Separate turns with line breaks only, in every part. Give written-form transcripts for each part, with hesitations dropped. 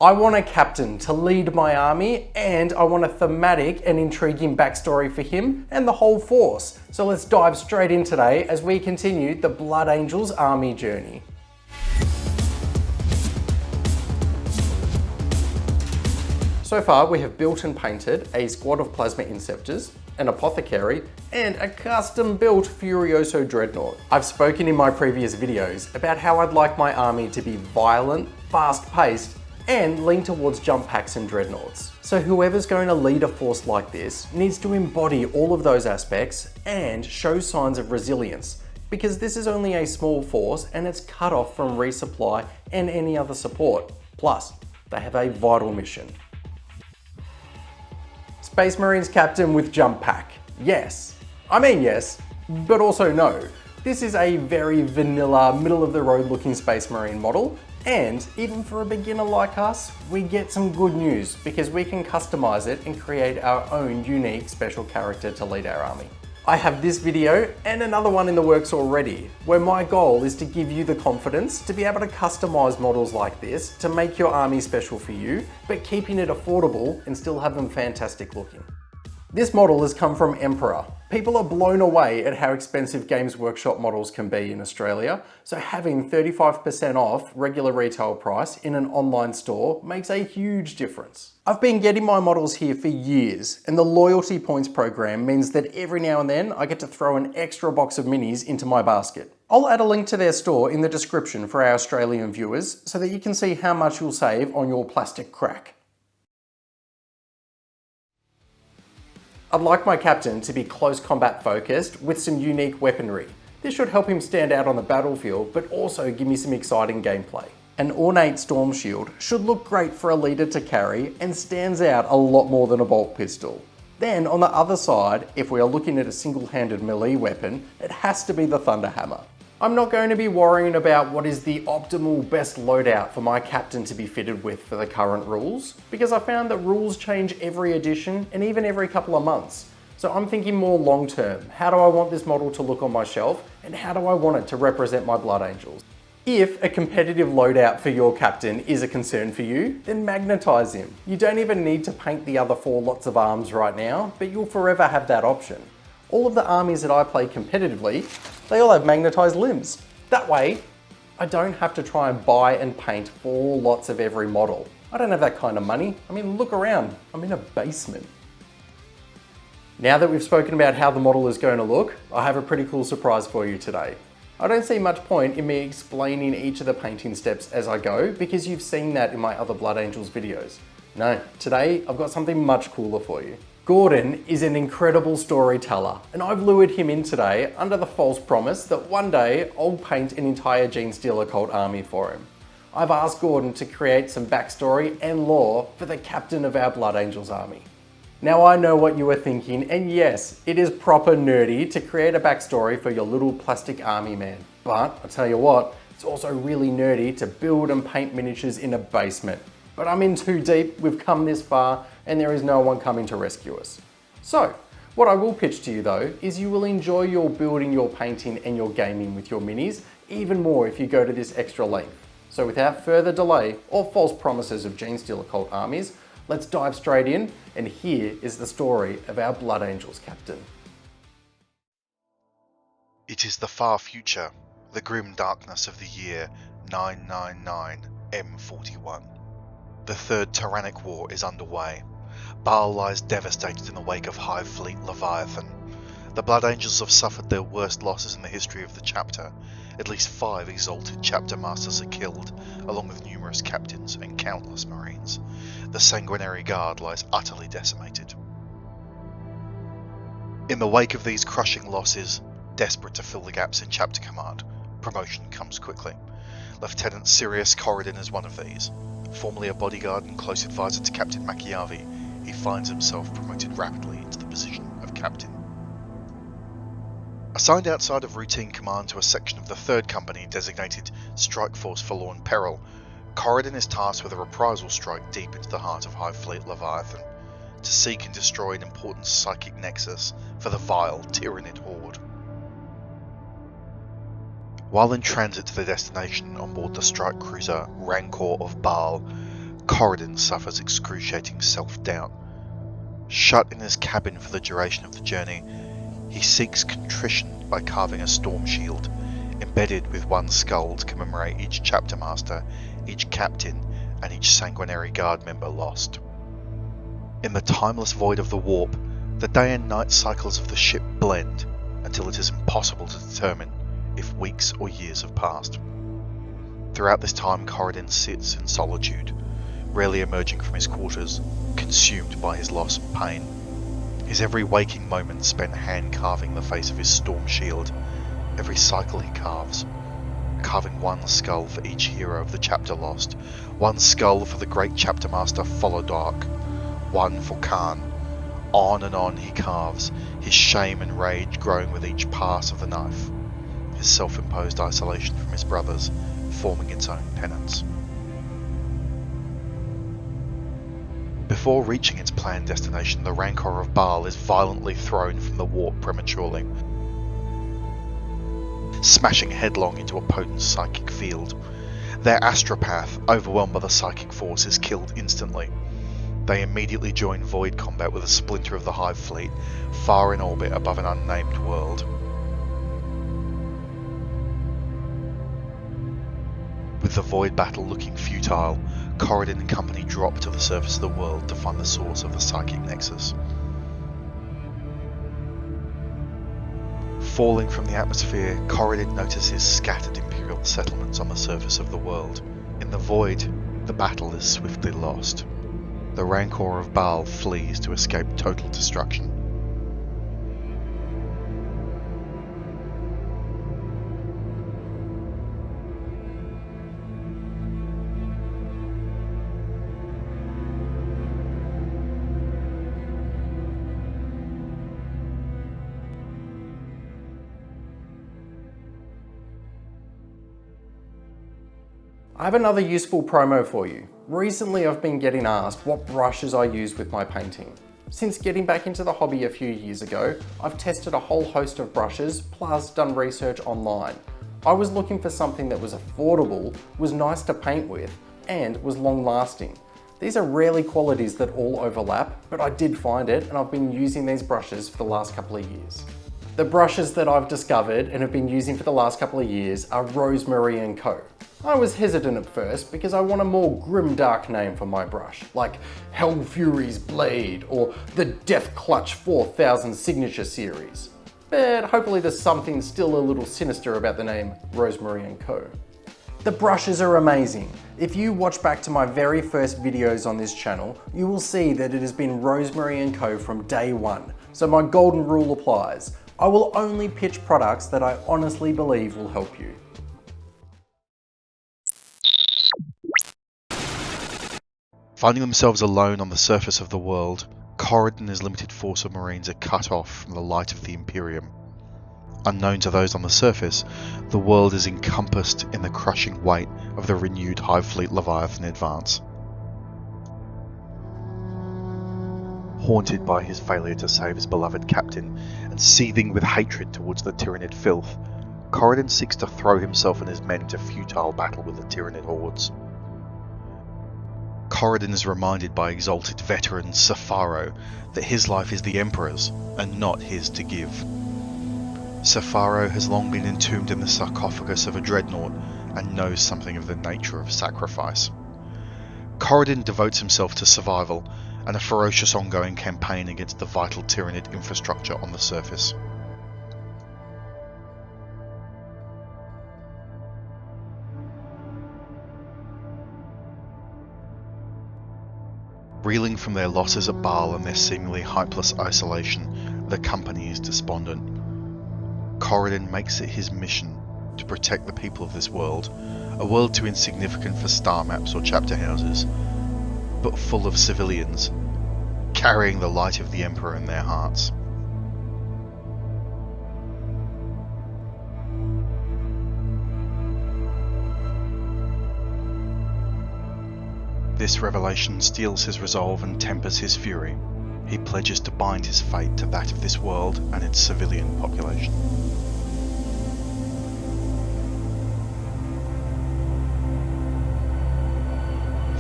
I want a captain to lead my army, and I want a thematic and intriguing backstory for him and the whole force. So let's dive straight in today as we continue the Blood Angels army journey. So far we have built and painted a squad of Plasma Inceptors, an Apothecary, and a custom built Furioso Dreadnought. I've spoken in my previous videos about how I'd like my army to be violent, fast-paced, and lean towards jump packs and dreadnoughts. So whoever's going to lead a force like this needs to embody all of those aspects and show signs of resilience, because this is only a small force and it's cut off from resupply and any other support. Plus, they have a vital mission. Space Marines captain with jump pack. Yes. I mean yes, but also no. This is a very vanilla, middle of the road looking Space Marine model, and even for a beginner like us, we get some good news because we can customize it and create our own unique special character to lead our army. I have this video and another one in the works already, where my goal is to give you the confidence to be able to customize models like this to make your army special for you, but keeping it affordable and still have them fantastic looking. This model has come from Emperor. People are blown away at how expensive Games Workshop models can be in Australia, so having 35% off regular retail price in an online store makes a huge difference. I've been getting my models here for years, and the loyalty points program means that every now and then I get to throw an extra box of minis into my basket. I'll add a link to their store in the description for our Australian viewers so that you can see how much you'll save on your plastic crack. I'd like my captain to be close combat focused with some unique weaponry. This should help him stand out on the battlefield, but also give me some exciting gameplay. An ornate storm shield should look great for a leader to carry and stands out a lot more than a bolt pistol. Then on the other side, if we are looking at a single-handed melee weapon, it has to be the Thunder Hammer. I'm not going to be worrying about what is the optimal best loadout for my captain to be fitted with for the current rules, because I found that rules change every edition and even every couple of months. So I'm thinking more long term. How do I want this model to look on my shelf, and how do I want it to represent my Blood Angels? If a competitive loadout for your captain is a concern for you, then magnetize him. You don't even need to paint the other 4 lots of arms right now, but you'll forever have that option. All of the armies that I play competitively, they all have magnetized limbs. That way, I don't have to try and buy and paint 4 lots of every model. I don't have that kind of money. I mean, look around, I'm in a basement. Now that we've spoken about how the model is going to look, I have a pretty cool surprise for you today. I don't see much point in me explaining each of the painting steps as I go, because you've seen that in my other Blood Angels videos. No, today I've got something much cooler for you. Gordon is an incredible storyteller, and I've lured him in today under the false promise that one day I'll paint an entire Genestealer cult army for him. I've asked Gordon to create some backstory and lore for the captain of our Blood Angels army. Now I know what you were thinking, and yes, it is proper nerdy to create a backstory for your little plastic army man. But I tell you what, it's also really nerdy to build and paint miniatures in a basement. But I'm in too deep, we've come this far, and there is no one coming to rescue us. So, what I will pitch to you though, is you will enjoy your building, your painting, and your gaming with your minis, even more if you go to this extra length. So without further delay, or false promises of Genestealer cult armies, let's dive straight in, and here is the story of our Blood Angels captain.
It is the far future, the grim darkness of the year 999 M41. The Third Tyrannic War is underway. Baal lies devastated in the wake of Hive Fleet Leviathan. The Blood Angels have suffered their worst losses in the history of the chapter. At least 5 exalted chapter masters are killed, along with numerous captains and countless marines. The Sanguinary Guard lies utterly decimated. In the wake of these crushing losses, desperate to fill the gaps in chapter command, promotion comes quickly. Lieutenant Sirius Corradin is one of these. Formerly a bodyguard and close advisor to Captain Machiavi, he finds himself promoted rapidly into the position of captain. Assigned outside of routine command to a section of the 3rd Company designated Strike Force Forlorn Peril, Corradin is tasked with a reprisal strike deep into the heart of Hive Fleet Leviathan, to seek and destroy an important psychic nexus for the vile Tyranid Horde. While in transit to their destination on board the strike cruiser Rancor of Baal, Corradin suffers excruciating self-doubt. Shut in his cabin for the duration of the journey, he seeks contrition by carving a storm shield, embedded with one skull to commemorate each chapter master, each captain, and each sanguinary guard member lost. In the timeless void of the warp, the day and night cycles of the ship blend until it is impossible to determine if weeks or years have passed. Throughout this time, Corradin sits in solitude, rarely emerging from his quarters, consumed by his loss and pain. His every waking moment spent hand-carving the face of his storm shield. Every cycle he carves, carving one skull for each hero of the chapter lost, one skull for the great chapter master Dark, one for Khan. On and on he carves, his shame and rage growing with each pass of the knife, his self-imposed isolation from his brothers forming its own penance. Before reaching its planned destination, the Rancor of Baal is violently thrown from the warp prematurely, smashing headlong into a potent psychic field. Their astropath, overwhelmed by the psychic force, is killed instantly. They immediately join void combat with a splinter of the Hive fleet, far in orbit above an unnamed world. With the void battle looking futile, Corradin and company drop to the surface of the world to find the source of the psychic nexus. Falling from the atmosphere, Corradin notices scattered Imperial settlements on the surface of the world. In the void, the battle is swiftly lost. The Rancor of Baal flees to escape total destruction.
I have another useful promo for you. Recently I've been getting asked what brushes I use with my painting. Since getting back into the hobby a few years ago, I've tested a whole host of brushes, plus done research online. I was looking for something that was affordable, was nice to paint with, and was long lasting. These are rarely qualities that all overlap, but I did find it and I've been using these brushes for the last couple of years. The brushes that I've discovered and have been using for the last couple of years are Rosemary & Co. I was hesitant at first because I want a more grimdark name for my brush, like Hell Fury's Blade or the Death Clutch 4000 Signature Series. But hopefully there's something still a little sinister about the name Rosemary & Co. The brushes are amazing. If you watch back to my very first videos on this channel, you will see that it has been Rosemary & Co from day one, so my golden rule applies. I will only pitch products that I honestly believe will help you.
Finding themselves alone on the surface of the world, Corradin and his limited force of Marines are cut off from the light of the Imperium. Unknown to those on the surface, the world is encompassed in the crushing weight of the renewed Hive Fleet Leviathan advance. Haunted by his failure to save his beloved captain, and seething with hatred towards the Tyranid filth, Corradin seeks to throw himself and his men to futile battle with the Tyranid hordes. Corradin is reminded by exalted veteran Safaro that his life is the Emperor's and not his to give. Safaro has long been entombed in the sarcophagus of a dreadnought and knows something of the nature of sacrifice. Corradin devotes himself to survival and a ferocious ongoing campaign against the vital Tyranid infrastructure on the surface. Reeling from their losses at Baal and their seemingly hypeless isolation, the company is despondent. Corradin makes it his mission to protect the people of this world, a world too insignificant for star maps or chapter houses, but full of civilians, carrying the light of the Emperor in their hearts. This revelation steels his resolve and tempers his fury. He pledges to bind his fate to that of this world and its civilian population.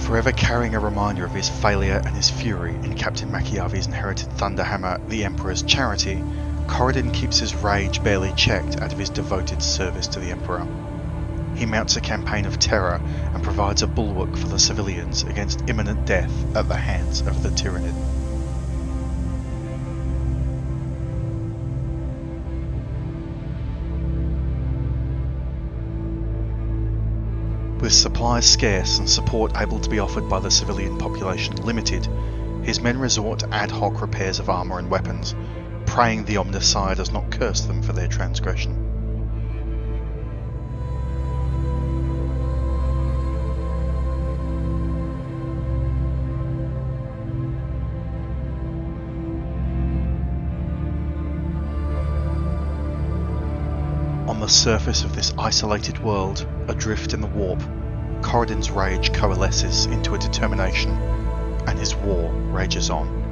Forever carrying a reminder of his failure and his fury in Captain Machiavelli's inherited Thunderhammer, the Emperor's Charity, Corradin keeps his rage barely checked out of his devoted service to the Emperor. He mounts a campaign of terror and provides a bulwark for the civilians against imminent death at the hands of the Tyrannid. With supplies scarce and support able to be offered by the civilian population limited, his men resort to ad hoc repairs of armour and weapons, praying the Omnissiah does not curse them for their transgression. On the surface of this isolated world, adrift in the warp, Corradin's rage coalesces into a determination, and his war rages on.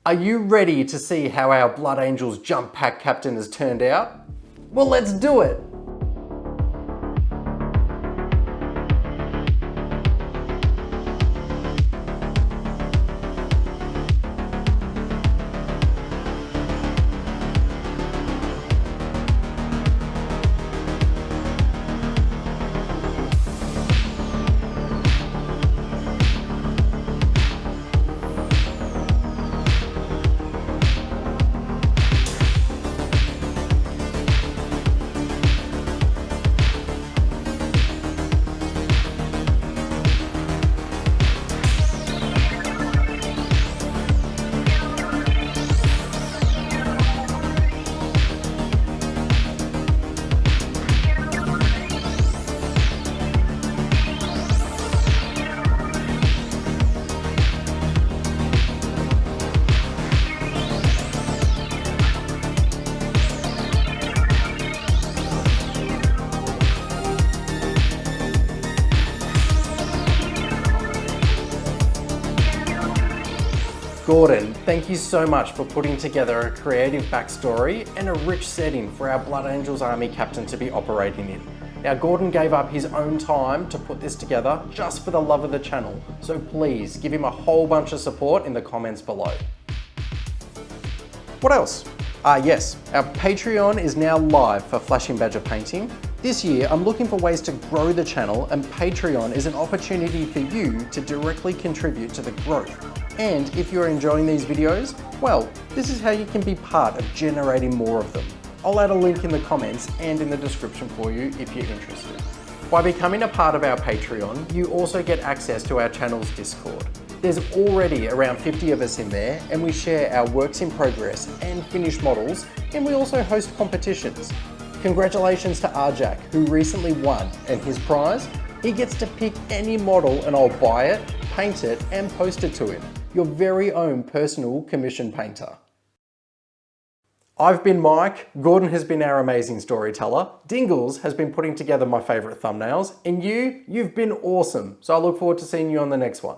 Are you ready to see how our Blood Angels jump pack captain has turned out? Well, let's do it! Gordon, thank you so much for putting together a creative backstory and a rich setting for our Blood Angels army captain to be operating in. Now, Gordon gave up his own time to put this together just for the love of the channel, so please give him a whole bunch of support in the comments below. What else? Yes, our Patreon is now live for Flashing Badger painting. This year, I'm looking for ways to grow the channel, and Patreon is an opportunity for you to directly contribute to the growth. And if you're enjoying these videos, well, this is how you can be part of generating more of them. I'll add a link in the comments and in the description for you if you're interested. By becoming a part of our Patreon, you also get access to our channel's Discord. There's already around 50 of us in there, and we share our works in progress and finished models, and we also host competitions. Congratulations to Arjak, who recently won, and his prize? He gets to pick any model and I'll buy it, paint it, and post it to him. Your very own personal commission painter. I've been Mike, Gordon has been our amazing storyteller, Dingles has been putting together my favourite thumbnails, and you've been awesome. So I look forward to seeing you on the next one.